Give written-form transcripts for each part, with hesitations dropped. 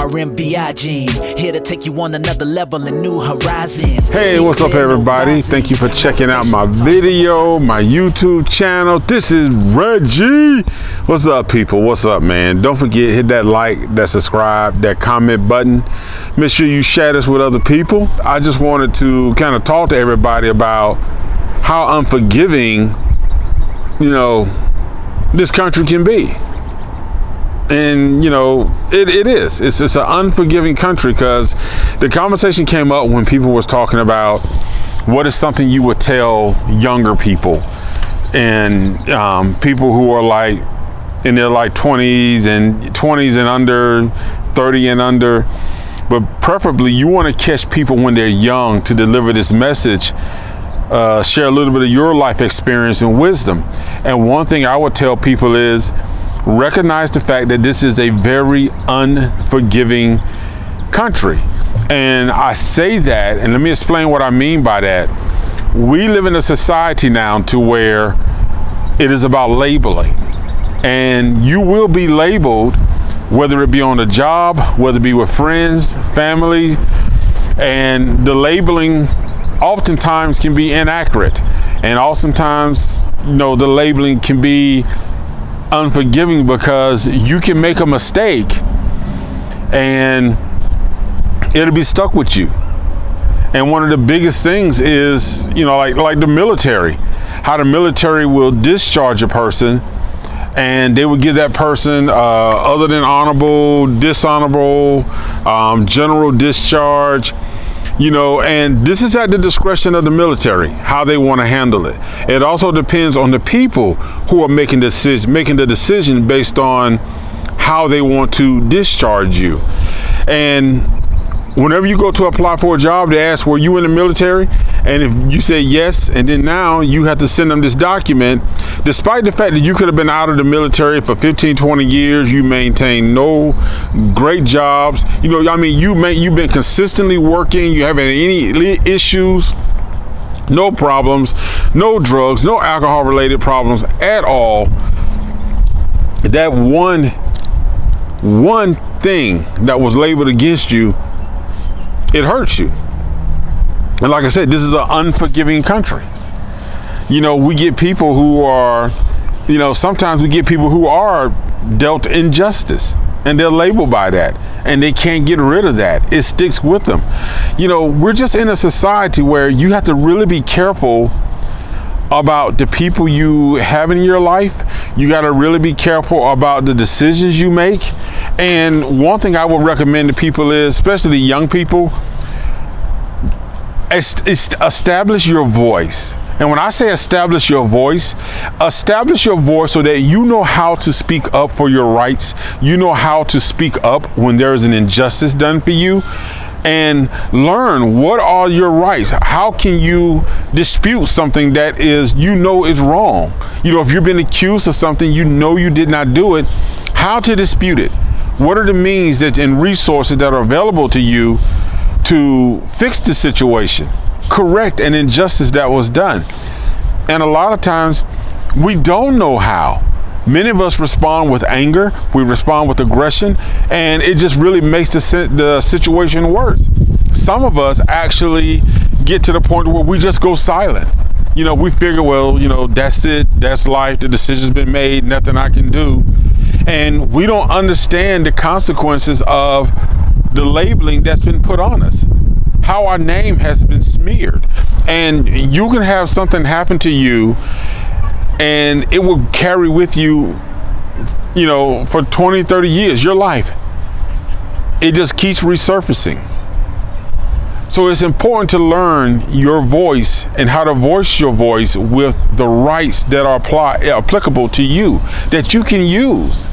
RMBI gene, here to take you on another level and new horizons. Hey, what's up everybody? Thank you for checking out my video, my YouTube channel. This is Reggie. What's up, people? What's up, man? Don't forget, hit that like, that subscribe, that comment button. Make sure you share this with other people. I just wanted to kind of talk to everybody about how unforgiving, this country can be. And, it is. It's an unforgiving country, because the conversation came up when people was talking about what is something you would tell younger people and people who are like in their like 20s and under, 30 and under. But preferably you want to catch people when they're young to deliver this message, share a little bit of your life experience and wisdom. And one thing I would tell people is, recognize the fact that this is a very unforgiving country. And I say that, and let me explain what I mean by that. We live in a society now to where it is about labeling. And you will be labeled, whether it be on the job, whether it be with friends, family, and the labeling oftentimes can be inaccurate. And oftentimes, the labeling can be unforgiving, because you can make a mistake and it'll be stuck with you. And one of the biggest things is, like the military, how the military will discharge a person, and they would give that person other than honorable, dishonorable, general discharge. And this is at the discretion of the military, how they want to handle it. It also depends on the people who are making the decision based on how they want to discharge you. And whenever you go to apply for a job, they ask, were you in the military? And if you say yes, and then now you have to send them this document, despite the fact that you could have been out of the military for 15, 20 years, you maintain no great jobs. You've been consistently working, you haven't any issues, no problems, no drugs, no alcohol related problems at all. That one thing that was labeled against you, it hurts you. And like I said, this is an unforgiving country. We get people who are, sometimes we get people who are dealt injustice, and they're labeled by that, and they can't get rid of that. It sticks with them. We're just in a society where you have to really be careful about the people you have in your life. You got to really be careful about the decisions you make. And one thing I would recommend to people is, especially young people, establish your voice. And when I say establish your voice so that you know how to speak up for your rights. You know how to speak up when there is an injustice done for you, and learn what are your rights. How can you dispute something that is wrong? If you've been accused of something, you did not do it, how to dispute it. What are the means and resources that are available to you to fix the situation, correct an injustice that was done? And a lot of times we don't know how. Many of us respond with anger, we respond with aggression, and it just really makes the situation worse. Some of us actually get to the point where we just go silent. We figure, that's it, that's life, the decision's been made, nothing I can do. And we don't understand the consequences of the labeling that's been put on us, how our name has been smeared. And you can have something happen to you, and it will carry with you, for 20, 30 years, your life. It just keeps resurfacing. So it's important to learn your voice and how to voice your voice with the rights that are applicable to you, that you can use.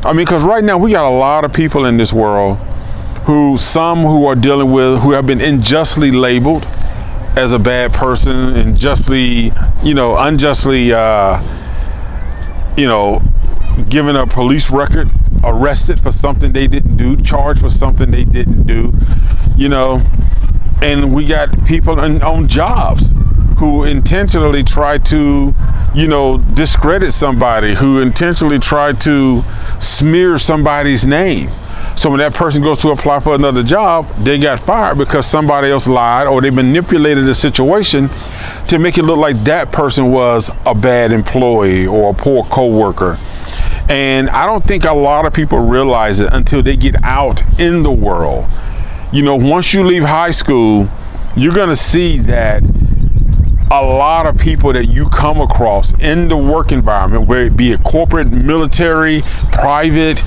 Because right now we got a lot of people in this world who have been unjustly labeled as a bad person, unjustly given a police record, arrested for something they didn't do, charged for something they didn't do, and we got people on jobs who intentionally try to, discredit somebody, who intentionally try to smear somebody's name. So when that person goes to apply for another job, they got fired because somebody else lied or they manipulated the situation to make it look like that person was a bad employee or a poor coworker. And I don't think a lot of people realize it until they get out in the world. You know, once you leave high school, you're going to see that a lot of people that you come across in the work environment, whether it be a corporate, military, private,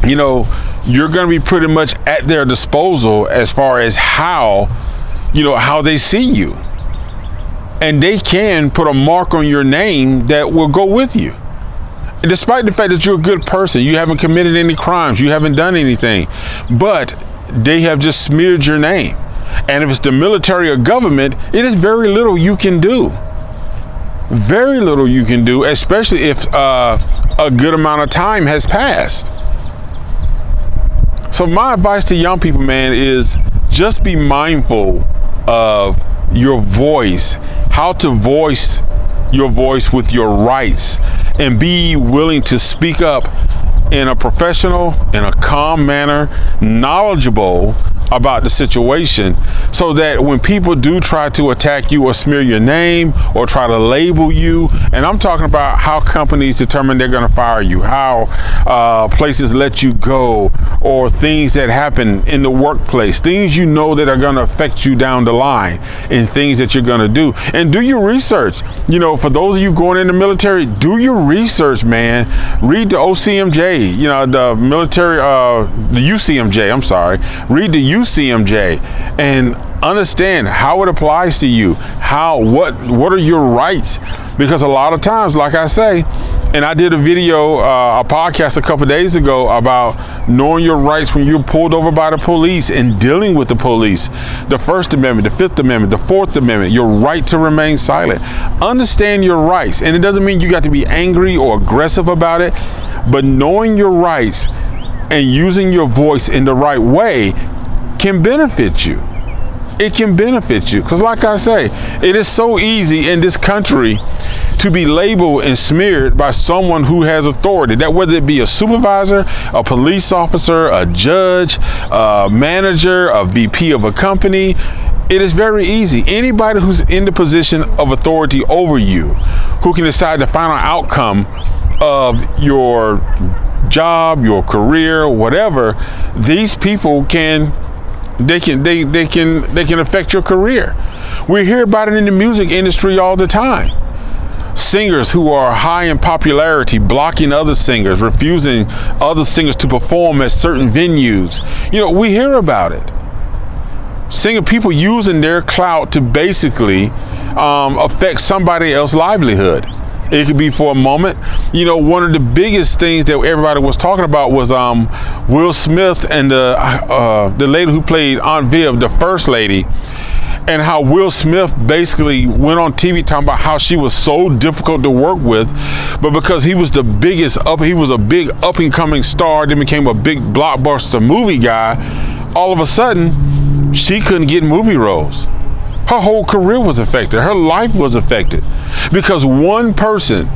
you know, you're going to be pretty much at their disposal as far as how they see you. And they can put a mark on your name that will go with you. And despite the fact that you're a good person, you haven't committed any crimes, you haven't done anything, but they have just smeared your name. And if it's the military or government, it is very little you can do. Very little you can do, especially if a good amount of time has passed. So my advice to young people, man, is just be mindful of your voice, how to voice your voice with your rights, and be willing to speak up in a professional, in a calm manner, knowledgeable about the situation, so that when people do try to attack you or smear your name or try to label you, and I'm talking about how companies determine they're going to fire you, how places let you go, or things that happen in the workplace, things you know that are going to affect you down the line, and things that you're going to do. And do your research. You know, for those of you going in the military, do your research, man. Read the OCMJ, you know, the military, the UCMJ, I'm sorry. Read the UCMJ and understand how it applies to you. What are your rights? Because a lot of times, like I say, and I did a video, a podcast a couple days ago about knowing your rights when you're pulled over by the police and dealing with the police. The First Amendment, the Fifth Amendment, the Fourth Amendment, your right to remain silent. Understand your rights. And it doesn't mean you got to be angry or aggressive about it, but knowing your rights and using your voice in the right way can benefit you. It can benefit you. Because like I say, it is so easy in this country to be labeled and smeared by someone who has authority. That whether it be a supervisor, a police officer, a judge, a manager, a VP of a company, it is very easy. Anybody who's in the position of authority over you, who can decide the final outcome of your job, your career, whatever, these people can affect your career. We hear about it in the music industry all the time. Singers who are high in popularity blocking other singers, refusing other singers to perform at certain venues. You know, we hear about it. People using their clout to basically affect somebody else's livelihood. It could be for a moment. You know, one of the biggest things that everybody was talking about was Will Smith and the lady who played Aunt Viv, the first lady, and how Will Smith basically went on TV talking about how she was so difficult to work with, but because he was he was a big up and coming star, then became a big blockbuster movie guy, all of a sudden she couldn't get movie roles. Her whole career was affected. Her life was affected because one person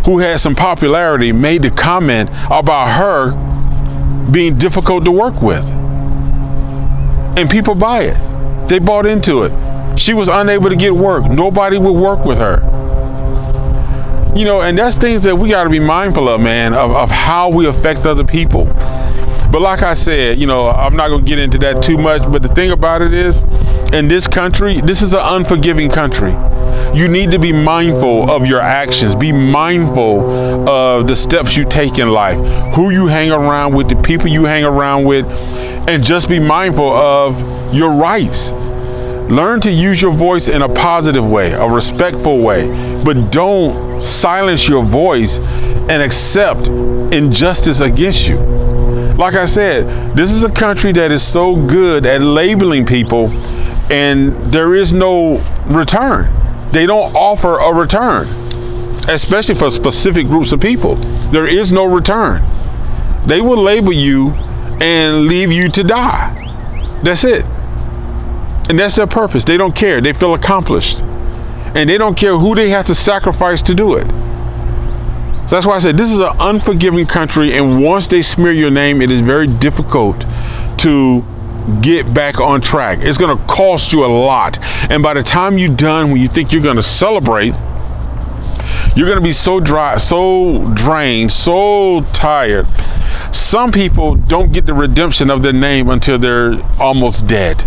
who had some popularity made the comment about her being difficult to work with. And people buy it. They bought into it. She was unable to get work. Nobody would work with her. You know, and that's things that we got to be mindful of, man, of how we affect other people. But like I said, you know, I'm not going to get into that too much. But the thing about it is, in this country, this is an unforgiving country. You need to be mindful of your actions. Be mindful of the steps you take in life, who you hang around with, the people you hang around with, and just be mindful of your rights. Learn to use your voice in a positive way, a respectful way, but don't silence your voice and accept injustice against you. Like I said, this is a country that is so good at labeling people, and there is no return. They don't offer a return, especially for specific groups of people. There is no return. They will label you and leave you to die. That's it. And that's their purpose. They don't care. They feel accomplished. And they don't care who they have to sacrifice to do it. So that's why I said this is an unforgiving country, and once they smear your name, it is very difficult to get back on track. It's going to cost you a lot. And by the time you're done, when you think you're going to celebrate, you're going to be so dry, so drained, so tired. Some people don't get the redemption of their name until they're almost dead.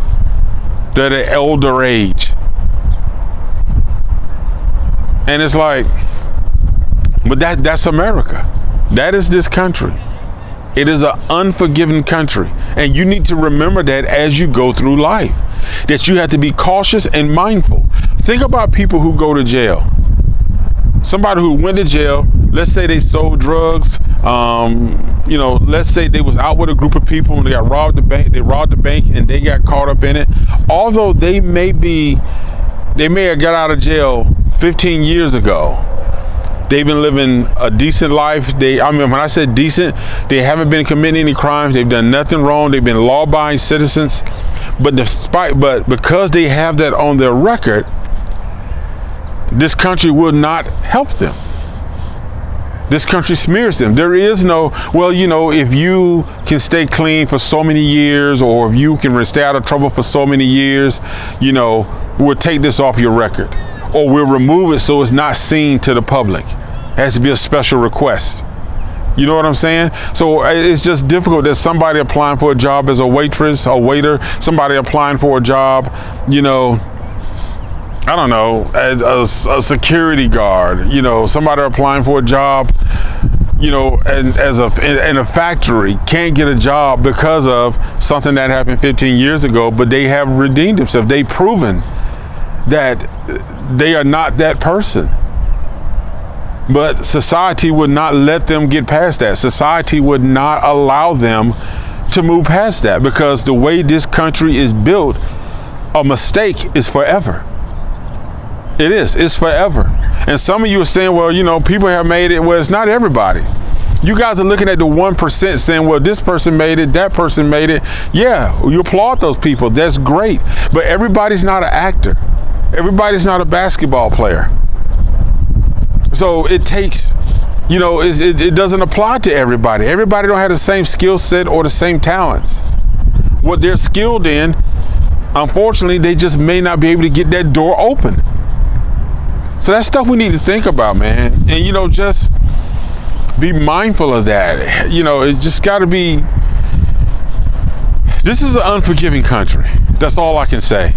They're at an elder age. And it's like, but that's America. That is this country. It is an unforgiving country. And you need to remember that as you go through life, that you have to be cautious and mindful. Think about people who go to jail. Somebody who went to jail, let's say they sold drugs, let's say they was out with a group of people and they got robbed the bank and they got caught up in it. Although they may have got out of jail 15 years ago, they've been living a decent life. When I said decent, they haven't been committing any crimes. They've done nothing wrong. They've been law-abiding citizens. But because they have that on their record, this country will not help them. This country smears them. There is no, if you can stay clean for so many years, or if you can stay out of trouble for so many years, we'll take this off your record, or we'll remove it so it's not seen to the public. It has to be a special request. You know what I'm saying? So it's just difficult that somebody applying for a job as a waitress, a waiter, somebody applying for a job, I don't know, as a security guard, somebody applying for a job, and in a factory can't get a job because of something that happened 15 years ago, but they have redeemed themselves. They've proven that they are not that person. But society would not let them get past that. Society would not allow them to move past that, because the way this country is built, a mistake is forever. It is. It's forever. And some of you are saying, people have made it. Well, it's not everybody. You guys are looking at the 1% saying, well, this person made it, that person made it. Yeah, you applaud those people. That's great. But everybody's not an actor. Everybody's not a basketball player. So it takes, it doesn't apply to everybody. Everybody don't have the same skill set or the same talents. What they're skilled in, unfortunately, they just may not be able to get that door open. So that's stuff we need to think about, man. And, just be mindful of that. It just got to be, this is an unforgiving country. That's all I can say.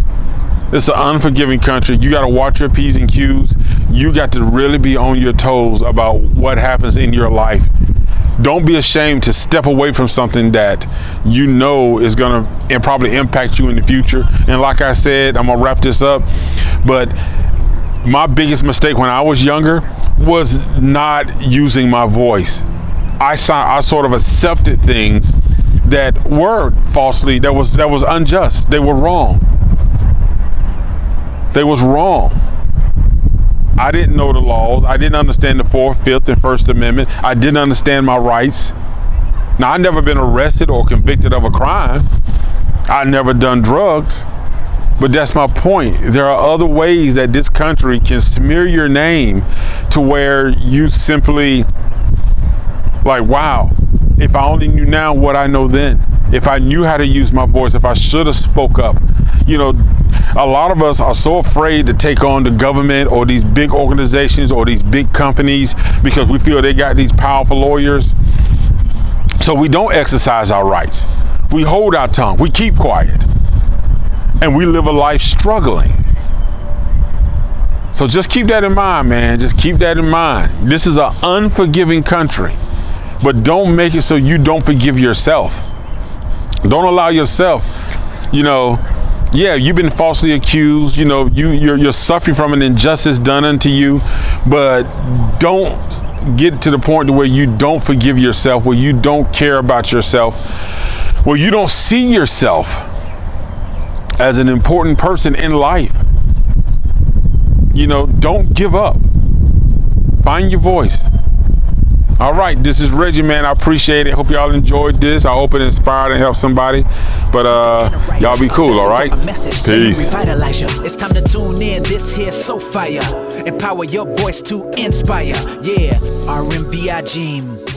It's an unforgiving country. You got to watch your P's and Q's. You got to really be on your toes about what happens in your life. Don't be ashamed to step away from something that is going to probably impact you in the future. And like I said, I'm going to wrap this up, but my biggest mistake when I was younger was not using my voice. I sort of accepted things that were falsely, that was unjust. They were wrong. They was wrong. I didn't know the laws. I didn't understand the 4th, 5th, and 1st Amendment. I didn't understand my rights. Now, I've never been arrested or convicted of a crime. I've never done drugs. But that's my point. There are other ways that this country can smear your name to where you simply like, wow, if I only knew now what I know then, if I knew how to use my voice, if I should have spoke up. A lot of us are so afraid to take on the government or these big organizations or these big companies because we feel they got these powerful lawyers. So we don't exercise our rights. We hold our tongue. We keep quiet. And we live a life struggling. So just keep that in mind, man. Just keep that in mind. This is an unforgiving country. But don't make it so you don't forgive yourself. Don't allow yourself, you've been falsely accused, you're suffering from an injustice done unto you, but don't get to the point where you don't forgive yourself, where you don't care about yourself, where you don't see yourself as an important person in life. Don't give up. Find your voice. All right, this is Reggie, man. I appreciate it. Hope y'all enjoyed this. I hope it inspired and helped somebody. But y'all be cool, all right? Peace. It's time to tune in. This here's so fire. Empower your voice to inspire. Yeah, RMBI Gym.